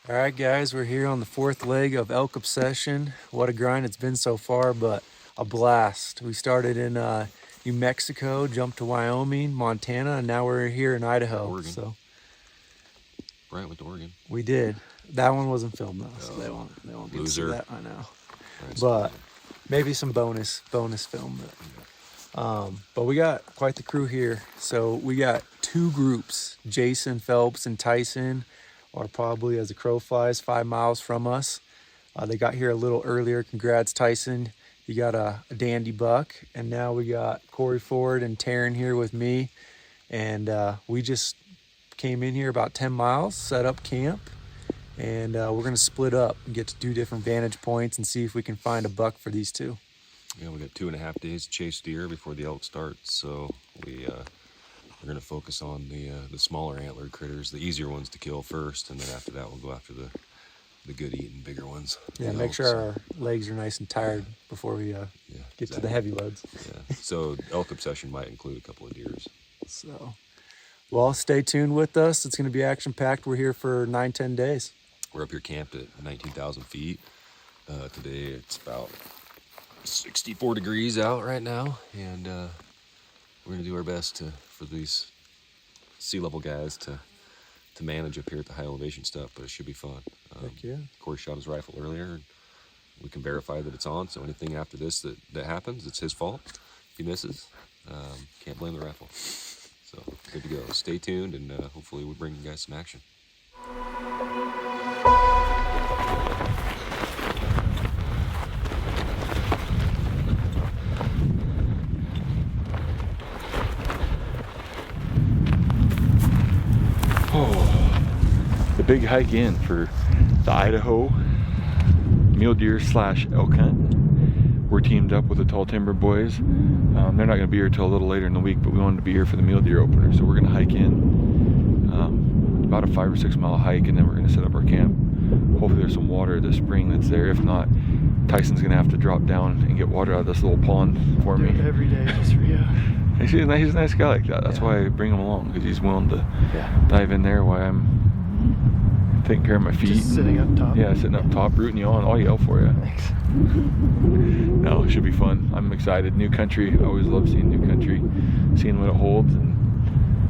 All right, guys, we're here on the fourth leg of elk obsession. What a grind it's been so far, but a blast. We started in New Mexico, jumped to Wyoming, Montana, and now we're here in Idaho. Oregon. So Brian went to Oregon. we did. That one wasn't filmed though, so they won't get to see Loser. that. I know, Brian's but maybe some bonus film. But we got quite the crew here. So we got two groups. Jason, Phelps, and Tyson are probably, as the crow flies, 5 miles from us. They got here a little earlier. Congrats, Tyson. You got a dandy buck. And now we got Corey Ford and Taryn here with me. And we just came in here about 10 miles, set up camp. And we're going to split up and get to do different vantage points and see if we can find a buck for these two. Yeah, we got 2.5 days to chase deer before the elk starts. So we're going to focus on the smaller antlered critters, the easier ones to kill first, and then after that we'll go after the good eating bigger ones. Yeah, make sure our legs are nice and tired before we get to the heavy loads. Yeah. So elk obsession might include a couple of deers. So, well, stay tuned with us. It's going to be action packed. We're here for 9-10 days. We're up here camped at 19,000 feet. Today it's about 64 degrees out right now, and we're going to do our best for these sea level guys to manage up here at the high elevation stuff, but it should be fun. Heck yeah. Corey shot his rifle earlier, and we can verify that it's on, so anything after this that happens, it's his fault. If he misses, can't blame the rifle. So good to go. Stay tuned, and hopefully we bring you guys some action. The big hike in for the Idaho mule deer / elk hunt. We're teamed up with the Tall Timber boys. They're not going to be here till a little later in the week, but we wanted to be here for the mule deer opener, so we're going to hike in about a 5 or 6 mile hike, and then we're going to set up our camp. Hopefully there's some water this spring that's there. If not, Tyson's going to have to drop down and get water out of this little pond for me. Every day just for you. He's a nice guy like that. That's why I bring him along, because he's willing to dive in there while I'm taking care of my feet. Just sitting up top. Yeah, sitting up top, rooting you on. I'll yell for you. Thanks. No, it should be fun. I'm excited. New country. I always love seeing new country, seeing what it holds. And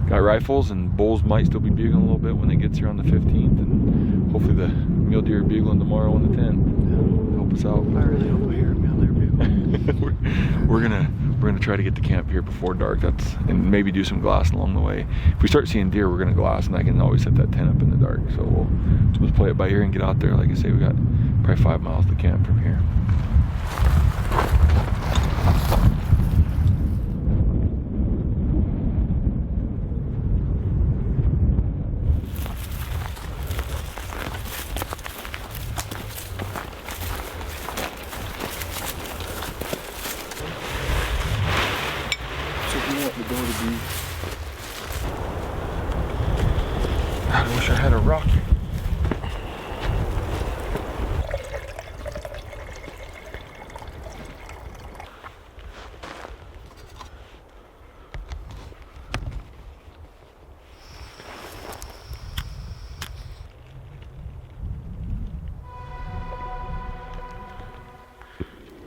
got rifles, and bulls might still be bugling a little bit when it gets here on the 15th. And hopefully the mule deer are bugling tomorrow on the 10th. Help us out. I really hope we hear a mule deer bugling. We're gonna try to get to camp here before dark. And maybe do some glassing along the way. If we start seeing deer, we're gonna glass, and I can always set that tent up in the dark. So we'll just play it by ear and get out there. Like I say, we got probably 5 miles to camp from here. I wish I had a rock.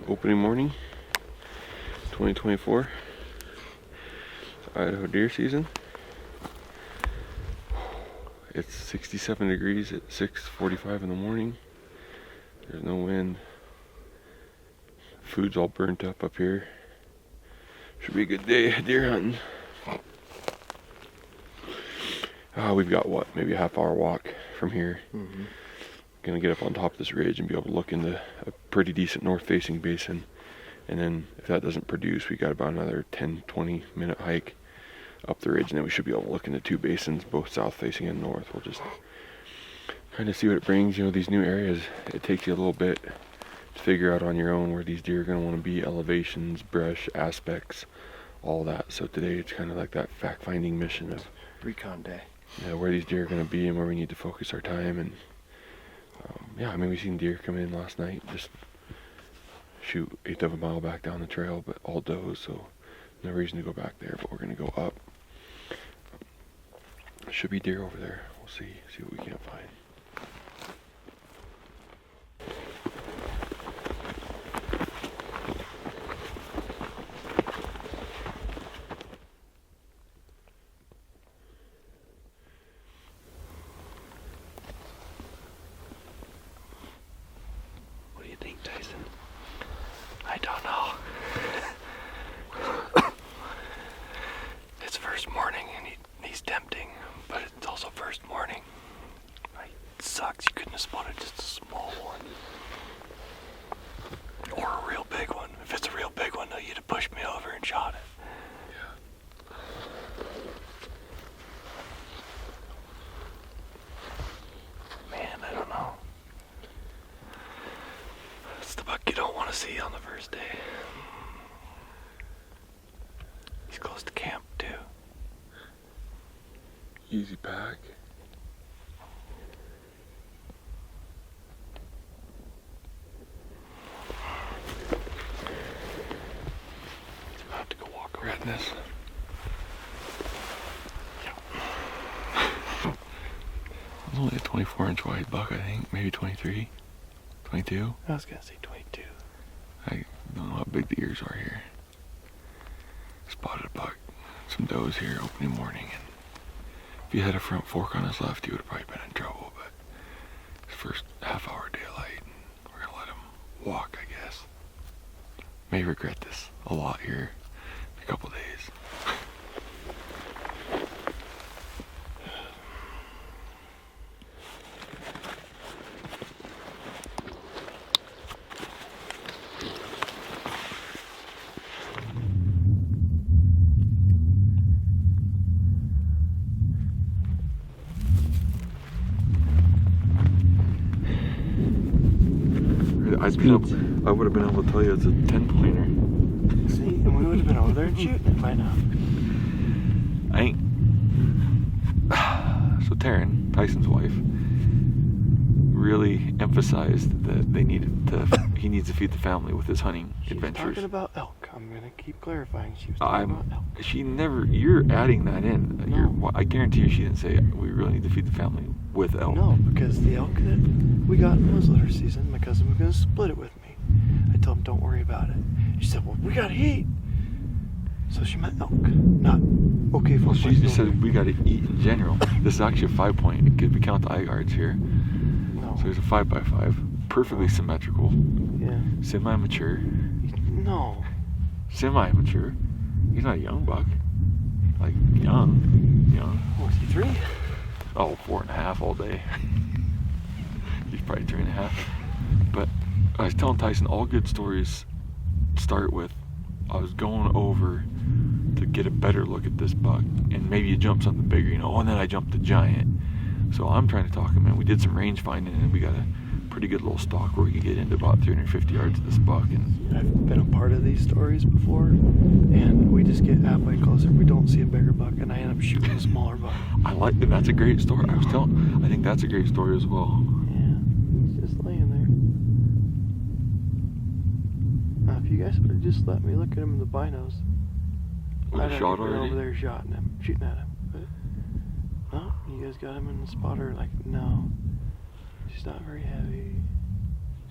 Opening morning, 2024, Idaho deer season. It's 67 degrees at 6:45 in the morning. There's no wind. Food's all burnt up here. Should be a good day deer hunting. We've got maybe a half-hour walk from here. Gonna get up on top of this ridge and be able to look into a pretty decent north-facing basin. And then if that doesn't produce, we got about another 10-20 minute hike up the ridge, and then we should be able to look into 2 basins, both south-facing and north. We'll just kind of see what it brings. You know, these new areas, it takes you a little bit figure out on your own where these deer are going to want to be, elevations, brush, aspects, all that. So today it's kind of like that fact-finding mission of recon day. Yeah, where these deer are going to be and where we need to focus our time. And yeah, I mean, we seen deer come in last night, just shoot 1/8 of a mile back down the trail, but all does, so no reason to go back there. But we're going to go up. Should be deer over there. We'll see what we can't find. What do you think, Tyson? I don't know. It's first morning and he's tempting, but it's also first morning. It sucks. You couldn't have spotted just a small one. Or a real big one. If it's a real big one, though, you'd have pushed me over and shot it. Man, I don't know. It's the buck you don't want to see on the first day. He's close to camp, too. Easy pack. I'm about to go walk around. Redness. It's only a 24-inch wide buck, I think. Maybe 23, 22. I was going to say 22. I don't know how big the ears are here. Spotted a buck, some does here opening morning, and if he had a front fork on his left, he would have probably been in trouble, but his first half-hour daylight, and we're going to let him walk, I guess. May regret this a lot here in a couple days. I would have been able to tell you it's a 10-pointer. See, and we would have been over there and shooting it by now. I ain't. So Taryn, Tyson's wife, really emphasized that he needs to feed the family with his hunting adventures. Talking about elk. I'm gonna keep clarifying. She was talking about elk. She never. You're adding that in. No. I guarantee you, she didn't say we really need to feed the family with elk. No, because the elk that we got in muzzleloader season, my cousin was gonna split it with me. I told him, don't worry about it. She said, well, we got heat. So she meant elk, not okay for. Well, she just said we got to eat in general. This is actually a 5-point because we count the eye guards here. No. So there's a 5x5, perfectly symmetrical. Yeah. Semi-mature. No. Semi-mature. He's not a young buck. Like young. Was he 3? Oh, 4.5 all day. He's probably 3.5. But I was telling Tyson, all good stories start with, I was going over to get a better look at this buck, and maybe you jump something bigger, and then I jumped the giant. So I'm trying to talk him in. We did some range finding, and we got a pretty good little stalk where we could get into about 350 yards of this buck. And I've been a part of these stories before, and we just get halfway closer. We don't see a bigger buck, and I end up shooting a smaller buck. I like that. That's a great story. I think that's a great story as well. Yeah, he's just laying there. Now, if you guys would have just let me look at him in the binos, With I'd a have shot been already? over there shooting at him. But no, you guys got him in the spotter. Like, no, he's not very heavy.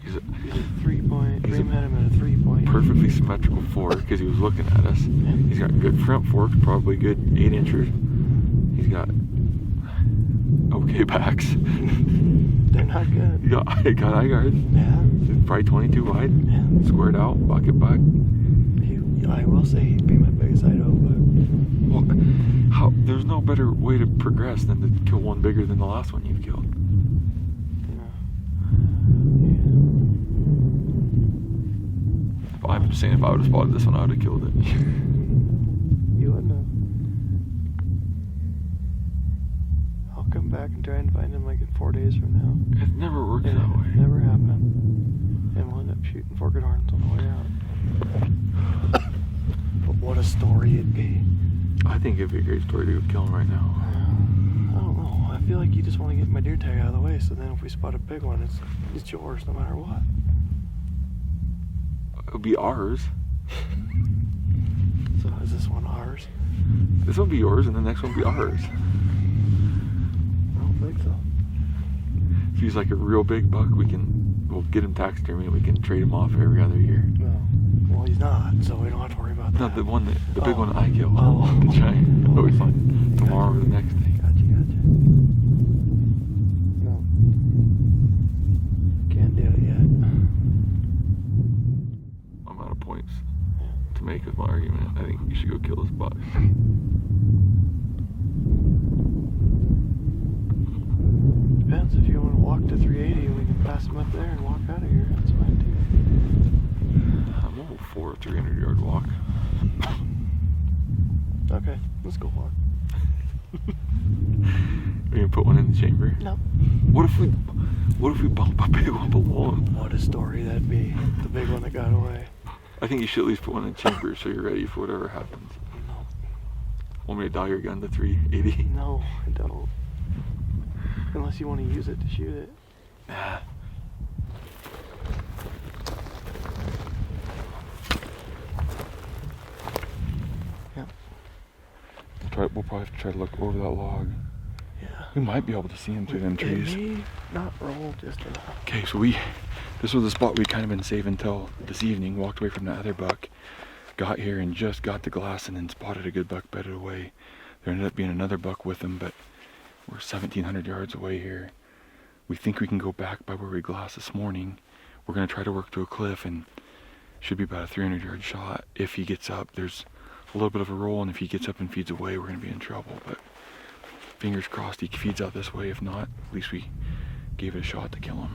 He's a He's a 3-point. Dream had him at a 3-point. perfectly symmetrical fork because he was looking at us. He's got good front forks, probably good 8 inchers. He's got okay backs. They're not good. He got eye guards. Yeah. Probably 22 wide. Yeah. Squared out, bucket back. I will say he'd be my biggest Idaho, but Well, there's no better way to progress than to kill one bigger than the last one you've killed. I'm saying if I would have spotted this one, I would have killed it. You wouldn't have. I'll come back and try and find him like in 4 days from now. It never works And that way. it never happened. And we'll end up shooting. shooting forked horns on the way out. But what a story it'd be. I think it'd be a great story to go kill him right now. I don't know. I feel like you just want to get my deer tag out of the way, so then if we spot a big one, it's yours no matter what. It'll be ours. So is this one ours? This will be yours, and the next one will be ours. I don't think so. If he's like a real big buck, we'll get him taxidermy and we can trade him off every other year. No. Well, he's not, so we don't have to worry about that. Not the big one I killed. Oh. The giant. It'll be fun. Tomorrow or the next day. Gotcha. No. Can't do it yet. I'm out of points to make with my argument. I think you should go kill this buck. Depends if you want to walk to 380 and we can pass him up there and walk out of here. That's fine too. I'm all for a 300-yard walk. Okay, let's go walk. Are you gonna put one in the chamber? No. What if we bump a big one below him? What a story that'd be. The big one that got away. I think you should at least put one in the chamber so you're ready for whatever happens. No. Want me to dial your gun to 380? No, I don't. Unless you want to use it to shoot it. Nah. Yep. We'll probably have to try to look over that log. Yeah. We might be able to see him through them trees. It may not roll just enough. Okay, so this was the spot we kind of been saving till this evening. Walked away from the other buck, got here and just got the glass and then spotted a good buck bedded away. There ended up being another buck with him, but we're 1,700 yards away here. We think we can go back by where we glassed this morning. We're gonna try to work to a cliff and should be about a 300-yard shot. If he gets up, there's a little bit of a roll, and if he gets up and feeds away, we're gonna be in trouble. But fingers crossed he feeds out this way. If not, at least we gave it a shot to kill him.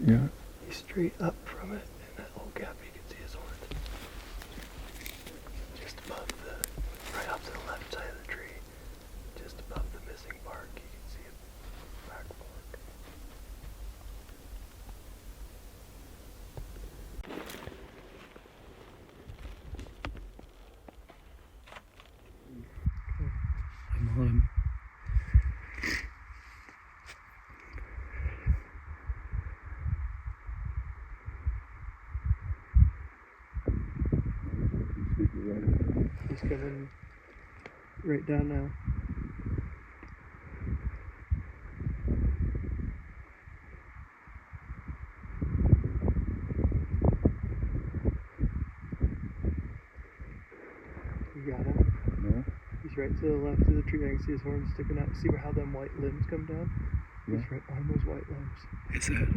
Yeah. He's straight up from it, and that little gap you can see his horns. Just above right off to the left side of the tree, just above the missing bark, you can see a back fork. I'm on him. He's coming right down now. You got him? No. He's right to the left of the tree. I can see his horns sticking out. See how them white limbs come down? Yeah. He's right on those white limbs. Is it?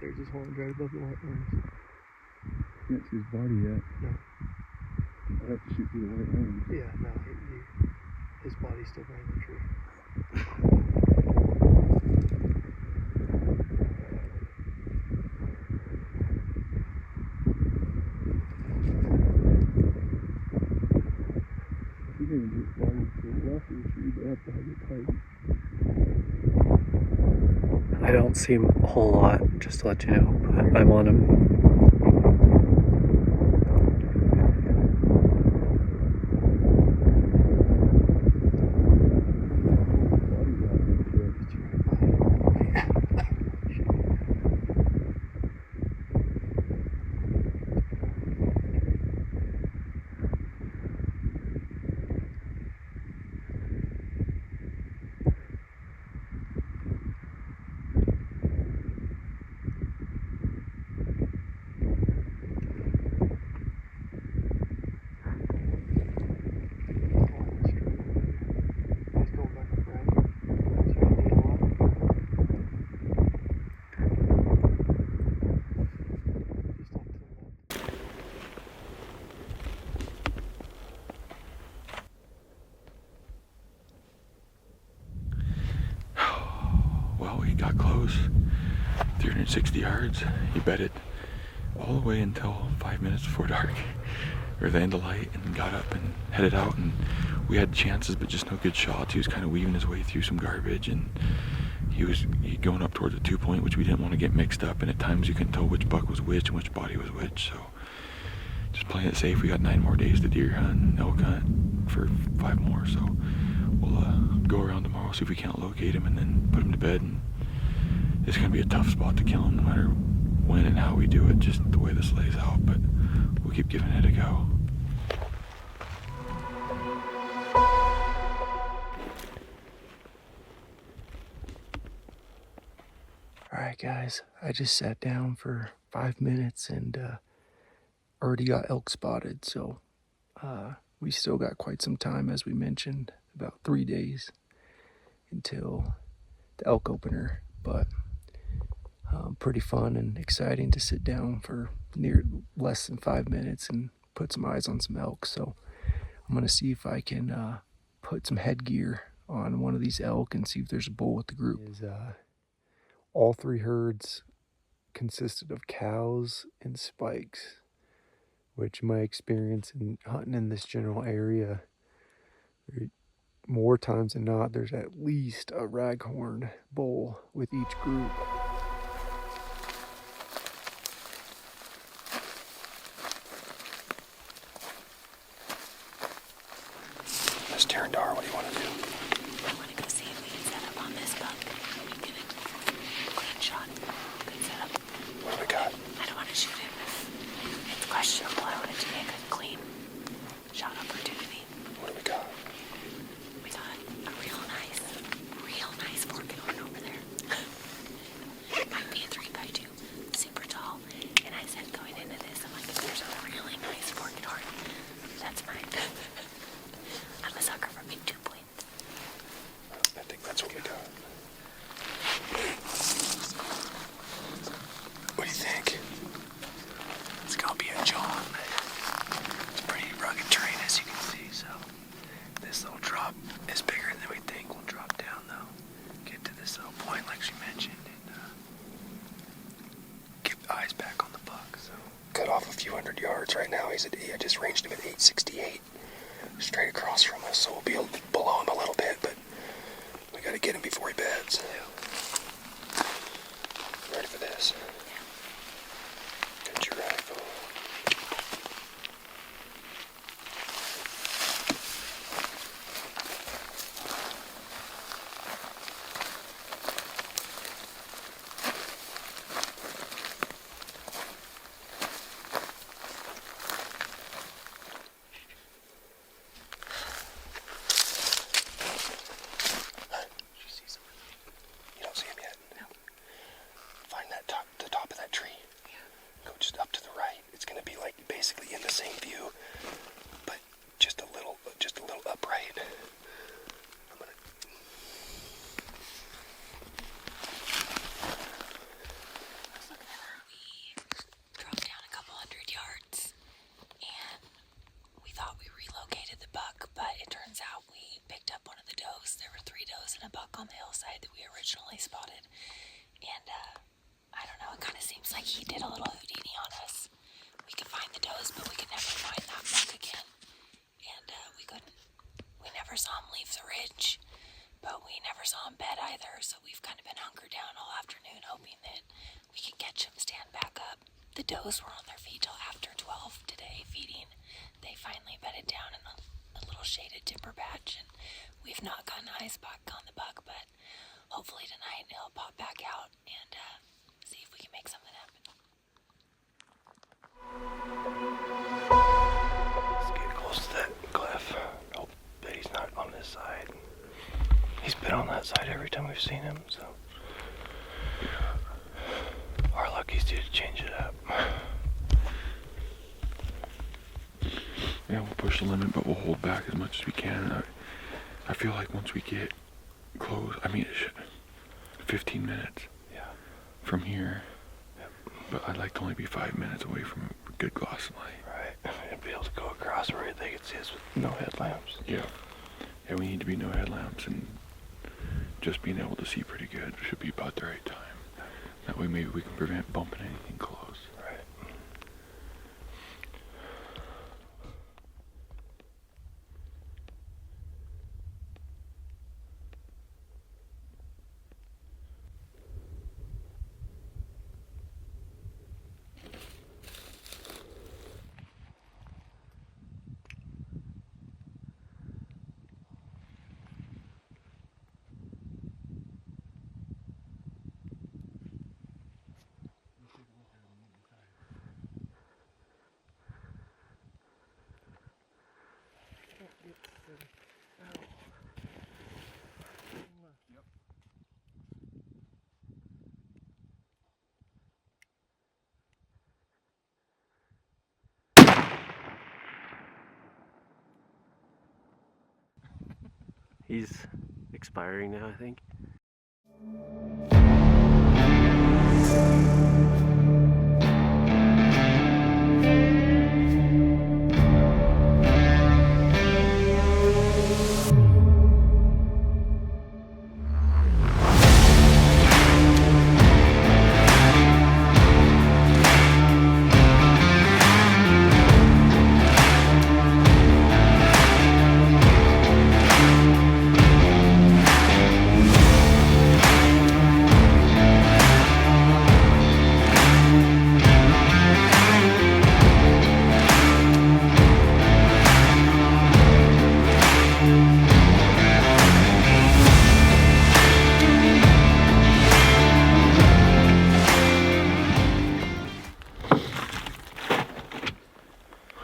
There's his horns right above the white limbs. Can't see his body yet. No. I have to shoot through the white lines. Yeah, no. His body's still behind the tree. He's going to get body to the left of the tree, but that's how you tight. I don't see him a whole lot, just to let you know, but I'm on him. got close, 360 yards. He bedded all the way until 5 minutes before dark, or the end of light, and got up and headed out. And we had chances, but just no good shots. He was kind of weaving his way through some garbage, and he was going up towards a 2-point, which we didn't want to get mixed up. And at times you couldn't tell which buck was which and which body was which. So just playing it safe. We got 9 more days to deer hunt and elk hunt for 5 more. So we'll go around tomorrow, see if we can't locate him, and then put him to bed. And it's gonna be a tough spot to kill him, no matter when and how we do it, just the way this lays out. But we'll keep giving it a go. All right, guys, I just sat down for 5 minutes and already got elk spotted. So we still got quite some time, as we mentioned, about 3 days until the elk opener. But pretty fun and exciting to sit down for less than 5 minutes and put some eyes on some elk. So I'm gonna see if I can put some headgear on one of these elk and see if there's a bull with the group. All 3 herds consisted of cows and spikes, which my experience in hunting in this general area, more times than not, there's at least a raghorn bull with each group. Miss Tarandar, what do you want to do? I want to go see if we can set up on this buck. We get a clean shot. Good setup. What do we got? I don't want to shoot him. It's questionable. I want it to be a good, clean shot opportunity. What do we got? We got a real nice forked horn over there. Might be a 3x2, super tall. And I said going into this, I'm like, if there's a really nice forked horn, that's mine. I'm a sucker for big 2 points. I think that's what we got. What do you think? It's gonna be a jaunt. It's pretty rugged terrain, as you can see, so this little drop is bigger than we think. We'll drop down though, get to this little point like she mentioned, and get eyes back on the buck. So cut off a few hundred yards right now. I just ranged him at 868. Straight across from us, so we'll be below him a little bit, but we gotta get him before he beds. Ready for this? Get your rifle. On the hillside that we originally spotted, and I don't know, it kind of seems like he did a little Houdini on us. We could find the does, but we could never find that buck again, and we couldn't. We never saw him leave the ridge, but we never saw him bed either, so we've kind of been hunkered down all afternoon hoping that we could catch him, stand back up. The does were on their feet till after 12 today feeding. They finally bedded down in a little shaded timber patch, and we've not gotten eyes back on the buck, but hopefully tonight he'll pop back out and see if we can make something happen. Let's get close to that cliff. Hope that he's not on this side. He's been on that side every time we've seen him, so our luck is to change it up. Yeah, we'll push the limit, but we'll hold back as much as we can. I feel like once we get close, 15 minutes from here, but I'd like to only be 5 minutes away from a good glass of light. Right, and be able to go across where they can see us with no headlamps. Yeah, we need to be no headlamps and just being able to see pretty good should be about the right time. That way maybe we can prevent bumping anything close. Right. He's expiring now, I think.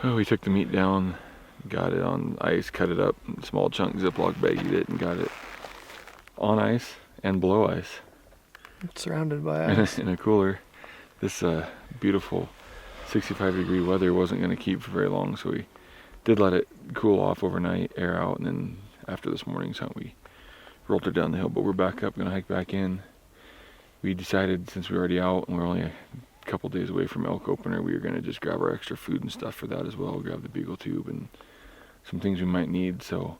Well, we took the meat down, got it on ice, cut it up, small chunk Ziploc bagged it, and got it on ice and below ice. It's surrounded by ice. In a cooler. This beautiful 65-degree weather wasn't going to keep for very long, so we did let it cool off overnight, air out, and then after this morning's hunt we rolled it down the hill. But we're back up, going to hike back in. We decided, since we were already out and we're only a couple days away from elk opener, we were going to just grab our extra food and stuff for that as well, grab the beagle tube and some things we might need. So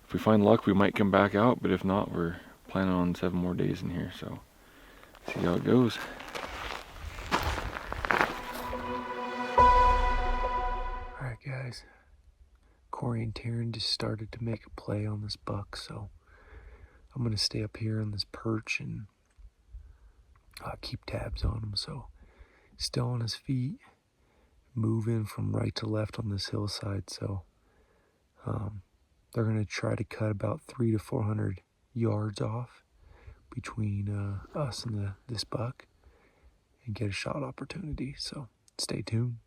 if we find luck, we might come back out, but if not, we're planning on 7 more days in here, so see how it goes. Alright guys, Corey and Taryn just started to make a play on this buck, so I'm going to stay up here on this perch and keep tabs on him. So still on his feet, moving from right to left on this hillside, so they're going to try to cut about 300 to 400 yards off between us and this buck and get a shot opportunity, so stay tuned.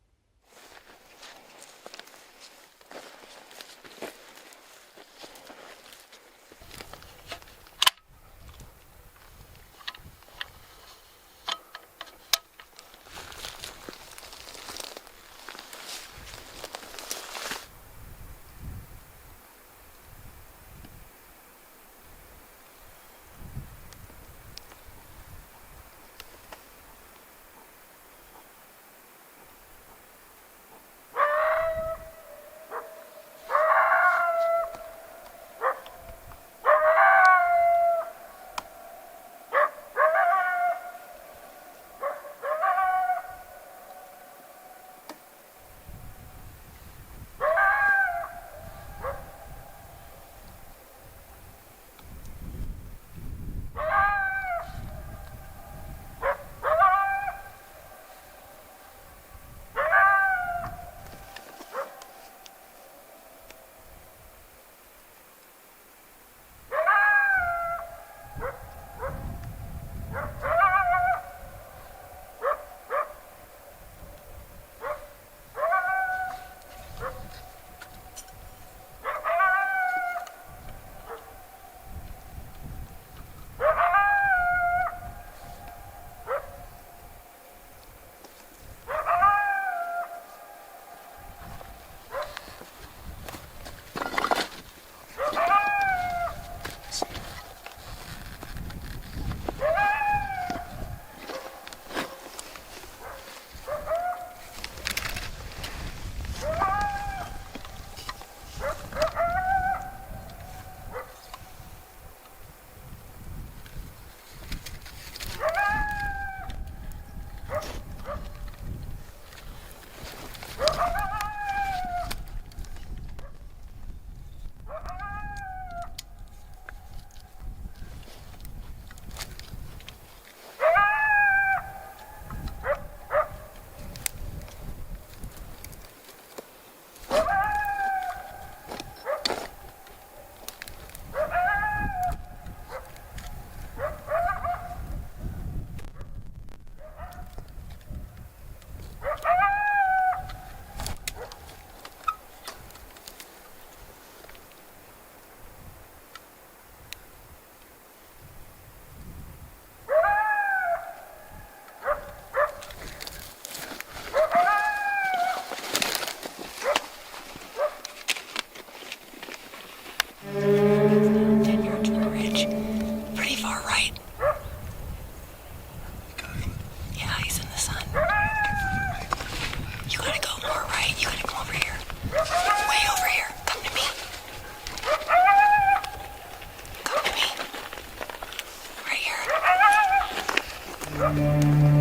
Bye.